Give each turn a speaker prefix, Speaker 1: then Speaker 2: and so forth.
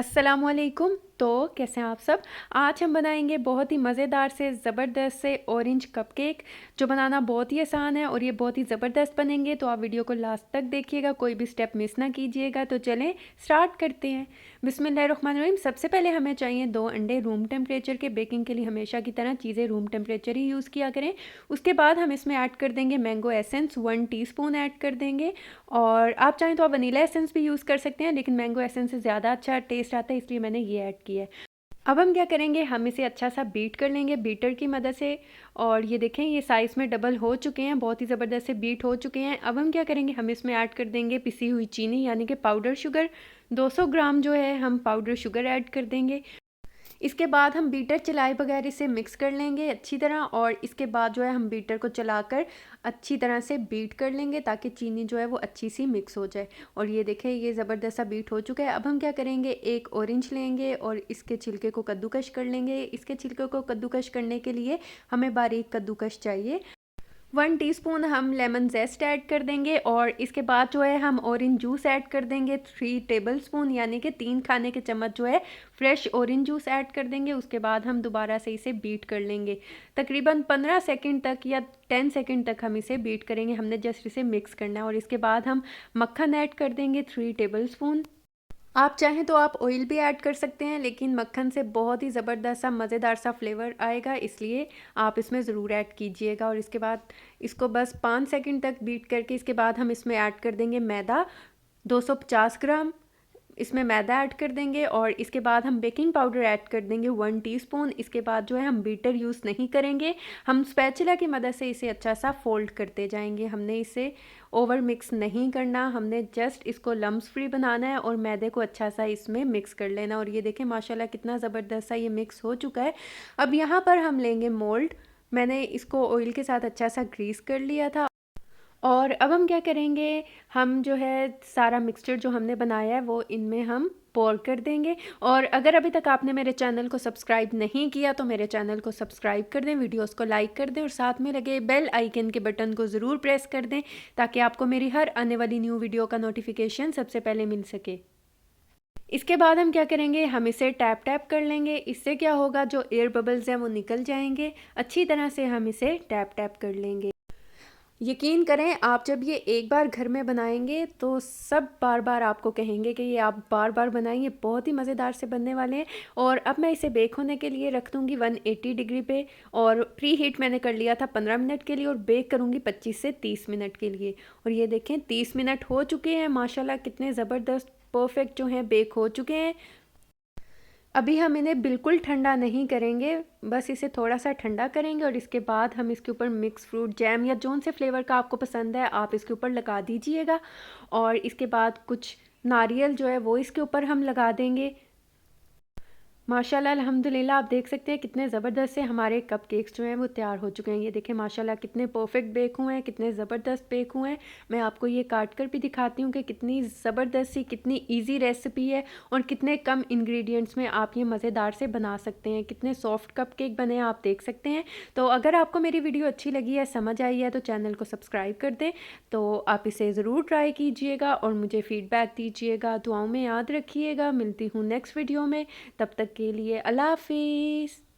Speaker 1: अस्सलामुअलैकुम। तो कैसे हैं आप सब। आज हम बनाएंगे बहुत ही मज़ेदार से ज़बरदस्त से ऑरेंज कपकेक, जो बनाना बहुत ही आसान है और ये बहुत ही ज़बरदस्त बनेंगे। तो आप वीडियो को लास्ट तक देखिएगा, कोई भी स्टेप मिस ना कीजिएगा। तो चलें स्टार्ट करते हैं। बिस्मिल्लाहिर्रहमानिर्रहीम। सबसे पहले हमें चाहिए 2 अंडे रूम टेम्परेचर के। बेकिंग के लिए हमेशा की तरह चीज़ें रूम टेम्परेचर ही यूज़ किया करें। उसके बाद हम इसमें ऐड कर देंगे मैंगो एसेंस, 1 टीस्पून ऐड कर देंगे। और आप चाहें तो आप वनीला एसेंस भी यूज़ कर सकते हैं, लेकिन मैंगो एसेंस से ज़्यादा अच्छा टेस्ट आता है, इसलिए मैंने ये ऐड किया है। अब हम क्या करेंगे, हम इसे अच्छा सा बीट कर लेंगे बीटर की मदद से। और ये देखें, ये साइज़ में डबल हो चुके हैं, बहुत ही ज़बरदस्त से बीट हो चुके हैं। अब हम क्या करेंगे, हम इसमें ऐड कर देंगे पिसी हुई चीनी, यानी कि पाउडर शुगर। 200 ग्राम जो है हम पाउडर शुगर ऐड कर देंगे। इसके बाद हम बीटर चलाए बगैर इसे मिक्स कर लेंगे अच्छी तरह। और इसके बाद जो है हम बीटर को चलाकर अच्छी तरह से बीट कर लेंगे, ताकि चीनी जो है वो अच्छी सी मिक्स हो जाए। और ये देखें, ये ज़बरदस्त सा बीट हो चुका है। अब हम क्या करेंगे, एक ऑरेंज लेंगे और इसके छिलके को कद्दूकश कर लेंगे। इसके छिलके को कद्दूकश करने के लिए हमें बारीक कद्दूकश चाहिए। 1 टीस्पून हम लेमन जेस्ट ऐड कर देंगे। और इसके बाद जो है हम ऑरेंज जूस ऐड कर देंगे 3 टेबलस्पून, यानी कि 3 खाने के चम्मच जो है फ्रेश ऑरेंज जूस ऐड कर देंगे। उसके बाद हम दोबारा से इसे बीट कर लेंगे। तकरीबन 15 सेकंड तक या 10 सेकंड तक हम इसे बीट करेंगे, हमने जस्ट इसे मिक्स करना है। और इसके बाद हम मक्खन ऐड कर देंगे 3 टेबलस्पून। आप चाहें तो आप ऑयल भी ऐड कर सकते हैं, लेकिन मक्खन से बहुत ही ज़बरदस्त सा मज़ेदार सा फ्लेवर आएगा, इसलिए आप इसमें ज़रूर ऐड कीजिएगा। और इसके बाद इसको बस 5 सेकंड तक बीट करके इसके बाद हम इसमें ऐड कर देंगे मैदा, 250 ग्राम इसमें मैदा ऐड कर देंगे। और इसके बाद हम बेकिंग पाउडर ऐड कर देंगे 1 टीस्पून। इसके बाद जो है हम बीटर यूज़ नहीं करेंगे, हम स्पैचुला की मदद से इसे अच्छा सा फोल्ड करते जाएंगे। हमने इसे ओवर मिक्स नहीं करना, हमने जस्ट इसको लम्स फ्री बनाना है और मैदे को अच्छा सा इसमें मिक्स कर लेना। और ये देखें माशाल्लाह कितना ज़बरदस्त सा ये मिक्स हो चुका है। अब यहाँ पर हम लेंगे मोल्ड। मैंने इसको ऑयल के साथ अच्छा सा ग्रीस कर लिया था। और अब हम क्या करेंगे, हम जो है सारा मिक्सचर जो हमने बनाया है वो इनमें हम पोर कर देंगे। और अगर अभी तक आपने मेरे चैनल को सब्सक्राइब नहीं किया तो मेरे चैनल को सब्सक्राइब कर दें, वीडियोस को लाइक कर दें और साथ में लगे बेल आइकन के बटन को ज़रूर प्रेस कर दें, ताकि आपको मेरी हर आने वाली न्यू वीडियो का नोटिफिकेशन सबसे पहले मिल सके। इसके बाद हम क्या करेंगे, हम इसे टैप टैप कर लेंगे। इससे क्या होगा, जो एयर बबल्स हैं वो निकल जाएंगे। अच्छी तरह से हम इसे टैप टैप कर लेंगे। यकीन करें, आप जब ये एक बार घर में बनाएंगे तो सब बार बार आपको कहेंगे कि ये आप बार बार बनाएं, ये बहुत ही मज़ेदार से बनने वाले हैं। और अब मैं इसे बेक होने के लिए रख दूँगी 180 डिग्री पे। और प्री हीट मैंने कर लिया था 15 मिनट के लिए, और बेक करूँगी 25 से 30 मिनट के लिए। और ये देखें 30 मिनट हो चुके हैं, माशाल्लाह कितने ज़बरदस्त परफेक्ट जो हैं बेक हो चुके हैं। अभी हम इन्हें बिल्कुल ठंडा नहीं करेंगे, बस इसे थोड़ा सा ठंडा करेंगे। और इसके बाद हम इसके ऊपर मिक्स फ्रूट जैम या जौन से फ्लेवर का आपको पसंद है आप इसके ऊपर लगा दीजिएगा। और इसके बाद कुछ नारियल जो है वो इसके ऊपर हम लगा देंगे। माशाल्लाह अल्हम्दुलिल्लाह, आप देख सकते हैं कितने ज़बरदस्त से हमारे कपकेक्स जो हैं वो तैयार हो चुके हैं। ये देखें माशाल्लाह कितने परफेक्ट बेक हुए हैं, कितने ज़बरदस्त बेक हुए हैं। मैं आपको ये काट कर भी दिखाती हूँ कि कितनी ज़बरदस्त सी, कितनी इजी रेसिपी है और कितने कम इंग्रेडिएंट्स में आप ये मज़ेदार से बना सकते हैं। कितने सॉफ्ट कपकेक बने हैं आप देख सकते हैं। तो अगर आपको मेरी वीडियो अच्छी लगी है, समझ आई है, तो चैनल को सब्सक्राइब कर दें। तो आप इसे ज़रूर ट्राई कीजिएगा और मुझे फ़ीडबैक दीजिएगा। दुआओं में याद रखिएगा। मिलती हूँ नेक्स्ट वीडियो में, तब तक के लिए अल्लाह हाफिज़।